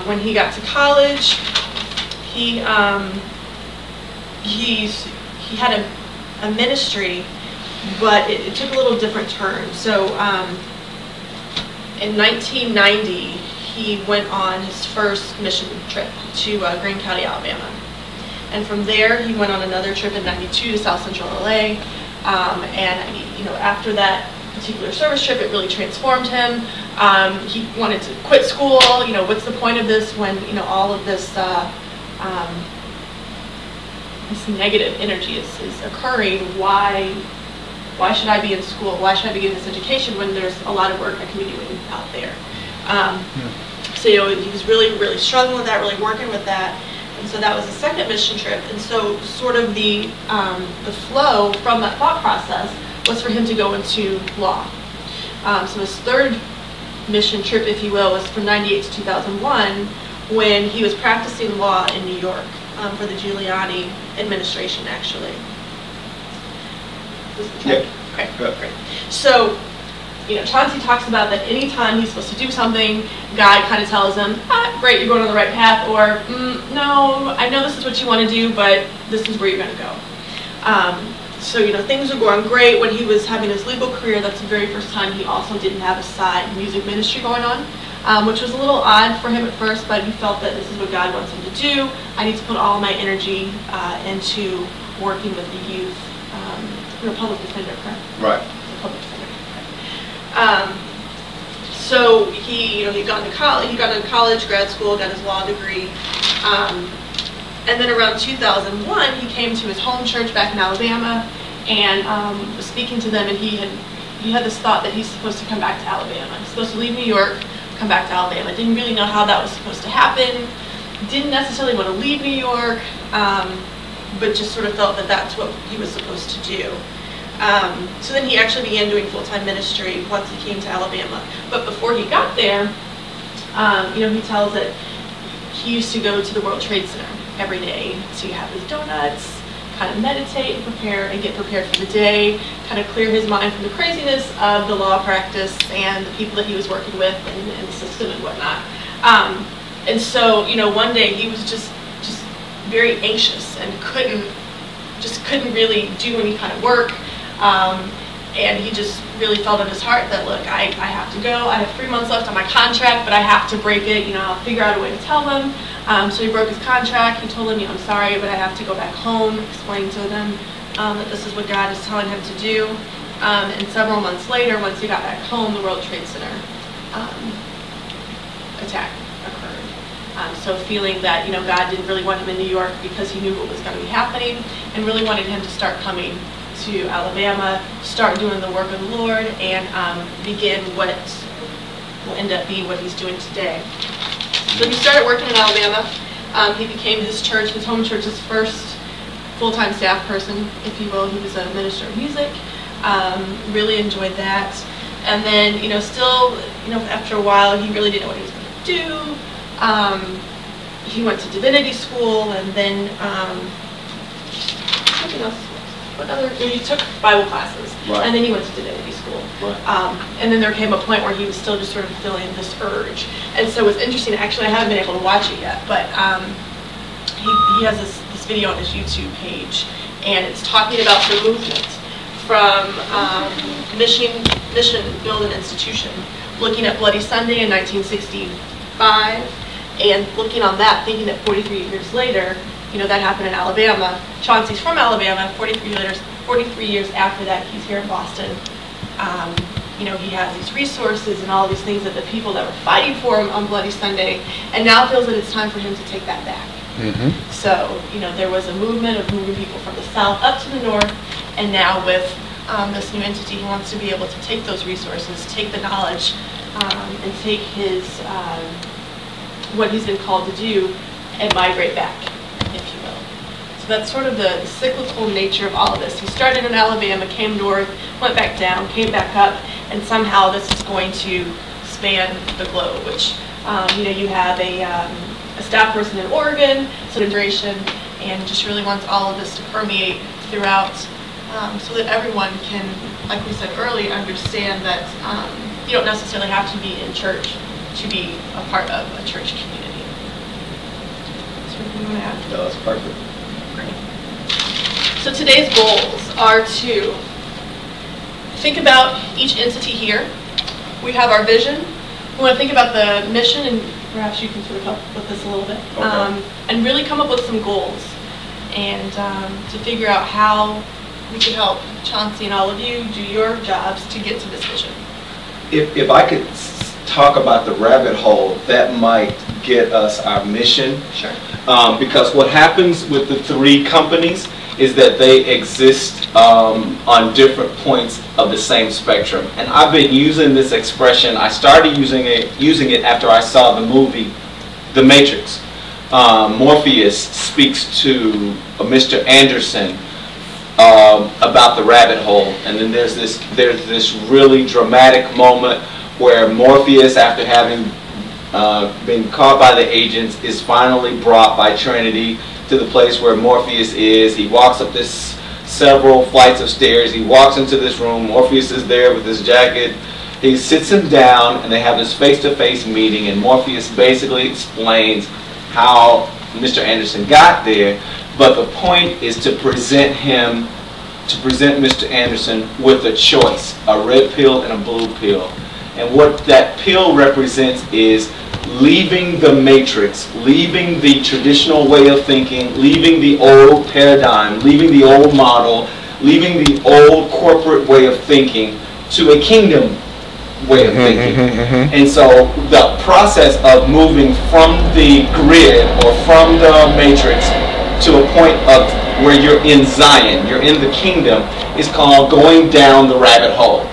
When he got to college, he had a ministry, but it took a little different turn. So in 1990, he went on his first mission trip to Greene County, Alabama. And from there, he went on another trip in '92 to South Central LA. And after that particular service trip, it really transformed him. He wanted to quit school. What's the point of this when all of this this negative energy is occurring? Why should I be in school? Why should I be getting this education when there's a lot of work I can be doing out there? So he was really struggling with that, really working with that. And so that was the second mission trip. And so sort of the flow from that thought process was for him to go into law. So his third mission trip, if you will, was from '98 to 2001, when he was practicing law in New York for the Giuliani administration, actually. Yeah. Okay, great. So, Chauncey talks about that anytime he's supposed to do something, God kind of tells him, great, you're going on the right path, or no, I know this is what you want to do, but this is where you're going to go. So, things were going great when he was having his legal career. That's the very first time he also didn't have a side music ministry going on, which was a little odd for him at first, but he felt that this is what God wants him to do. I need to put all my energy into working with the youth. Public defender, correct? Right. Public defender. Right. So he got into college, grad school, got his law degree, and then around 2001, he came to his home church back in Alabama, and was speaking to them, and he had this thought that he's supposed to come back to Alabama. He's supposed to leave New York, come back to Alabama. Didn't really know how that was supposed to happen. Didn't necessarily want to leave New York, but just sort of felt that that's what he was supposed to do. So then he actually began doing full-time ministry once he came to Alabama. But before he got there, he tells that he used to go to the World Trade Center every day to have his donuts, kind of meditate and get prepared for the day, kind of clear his mind from the craziness of the law practice and the people that he was working with and the system and whatnot. And so, one day he was just very anxious and couldn't really do any kind of work. And he just really felt in his heart that, look, I have to go. I have 3 months left on my contract, but I have to break it. I'll figure out a way to tell them. So he broke his contract. He told them, I'm sorry, but I have to go back home, explain to them that this is what God is telling him to do. And several months later, once he got back home, the World Trade Center attack occurred. So feeling that, God didn't really want him in New York because he knew what was going to be happening and really wanted him to start coming to Alabama, start doing the work of the Lord, and begin what will end up being what he's doing today. So he started working in Alabama. He became his home church's first full-time staff person, if you will. He was a minister of music. Really enjoyed that. And then, still, after a while, he really didn't know what he was going to do. He went to divinity school, and then something else. He took Bible classes, right. And then he went to divinity school. Right. And then there came a point where he was still just sort of feeling this urge. And so it's interesting, actually I haven't been able to watch it yet, but he has this video on his YouTube page, and it's talking about the movement from Mission Build an Institution, looking at Bloody Sunday in 1965, and looking on that, thinking that 43 years later, that happened in Alabama. Chauncey's from Alabama. 43 years after that, he's here in Boston. He has these resources and all these things that the people that were fighting for him on Bloody Sunday, and now feels that it's time for him to take that back. Mm-hmm. So, there was a movement of moving people from the south up to the north, and now with this new entity, he wants to be able to take those resources, take the knowledge, and take his what he's been called to do, and migrate back, if you will. So that's sort of the cyclical nature of all of this. He started in Alabama, came north, went back down, came back up, and somehow this is going to span the globe, which, you have a staff person in Oregon, so integration, and just really wants all of this to permeate throughout, so that everyone can, like we said earlier, understand that you don't necessarily have to be in church to be a part of a church community. Is there anything you want to add? No, that's perfect. Great. So today's goals are to think about each entity here. We have our vision. We want to think about the mission, and perhaps you can sort of help with this a little bit. Okay. And really come up with some goals, and to figure out how we can help Chauncey and all of you do your jobs to get to this vision. If I could talk about the rabbit hole, that might get us our mission. Sure. Because what happens with the three companies is that they exist on different points of the same spectrum. And I've been using this expression. I started using it after I saw the movie The Matrix. Morpheus speaks to Mr. Anderson about the rabbit hole, and then there's this really dramatic moment where Morpheus, after having been caught by the agents, is finally brought by Trinity to the place where Morpheus is. He walks up this several flights of stairs. He walks into this room. Morpheus is there with his jacket. He sits him down, and they have this face-to-face meeting, and Morpheus basically explains how Mr. Anderson got there, but the point is to present Mr. Anderson with a choice, a red pill and a blue pill. And what that pill represents is leaving the matrix, leaving the traditional way of thinking, leaving the old paradigm, leaving the old model, leaving the old corporate way of thinking to a kingdom way of thinking. And so the process of moving from the grid or from the matrix to a point of where you're in Zion, you're in the kingdom, is called going down the rabbit hole.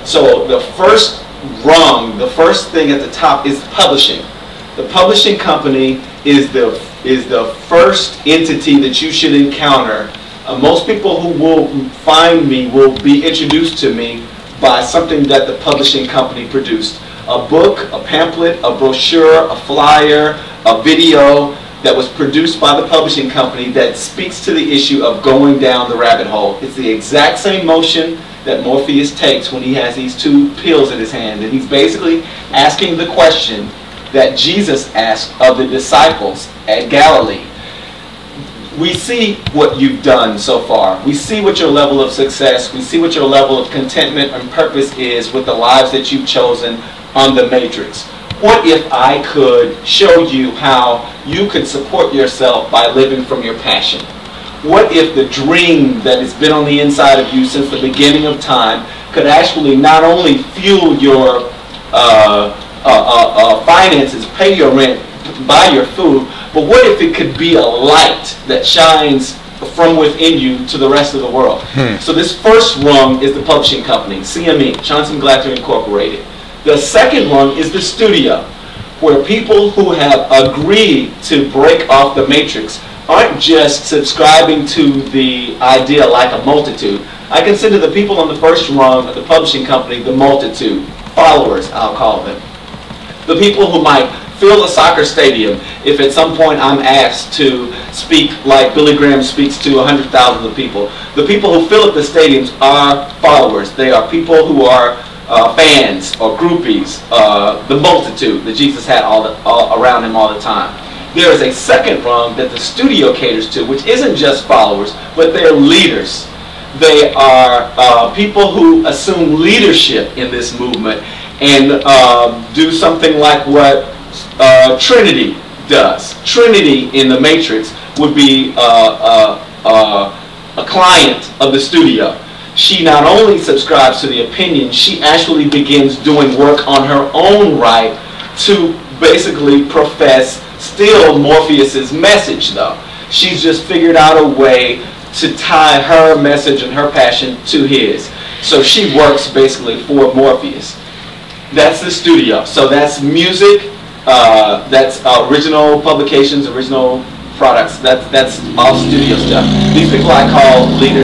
So the first rung, the first thing at the top is publishing. The publishing company is the first entity that you should encounter. Most people who will find me will be introduced to me by something that the publishing company produced. A book, a pamphlet, a brochure, a flyer, a video that was produced by the publishing company that speaks to the issue of going down the rabbit hole. It's the exact same motion that Morpheus takes when he has these two pills in his hand, and he's basically asking the question that Jesus asked of the disciples at Galilee. We see what you've done so far. We see what your level of success, we see what your level of contentment and purpose is with the lives that you've chosen on the matrix. What if I could show you how you could support yourself by living from your passion? What if the dream that has been on the inside of you since the beginning of time could actually not only fuel your finances, pay your rent, buy your food, but what if it could be a light that shines from within you to the rest of the world? So this first rung is the publishing company, CME, Chauncey Glatter Incorporated. The second rung is the studio, where people who have agreed to break off the matrix aren't just subscribing to the idea like a multitude. I consider the people on the first rung of the publishing company the multitude, followers, I'll call them. The people who might fill a soccer stadium if at some point I'm asked to speak like Billy Graham speaks to 100,000 people. The people who fill up the stadiums are followers. They are people who are fans or groupies, the multitude that Jesus had all around him all the time. There is a second rung that the studio caters to, which isn't just followers, but they're leaders. They are people who assume leadership in this movement and do something like what Trinity does. Trinity in the Matrix would be a client of the studio. She not only subscribes to the opinion, she actually begins doing work on her own right to basically profess still Morpheus's message, though. She's just figured out a way to tie her message and her passion to his. So she works basically for Morpheus. That's the studio. So that's music, that's original publications, original products. That's all studio stuff. These people I call leaders.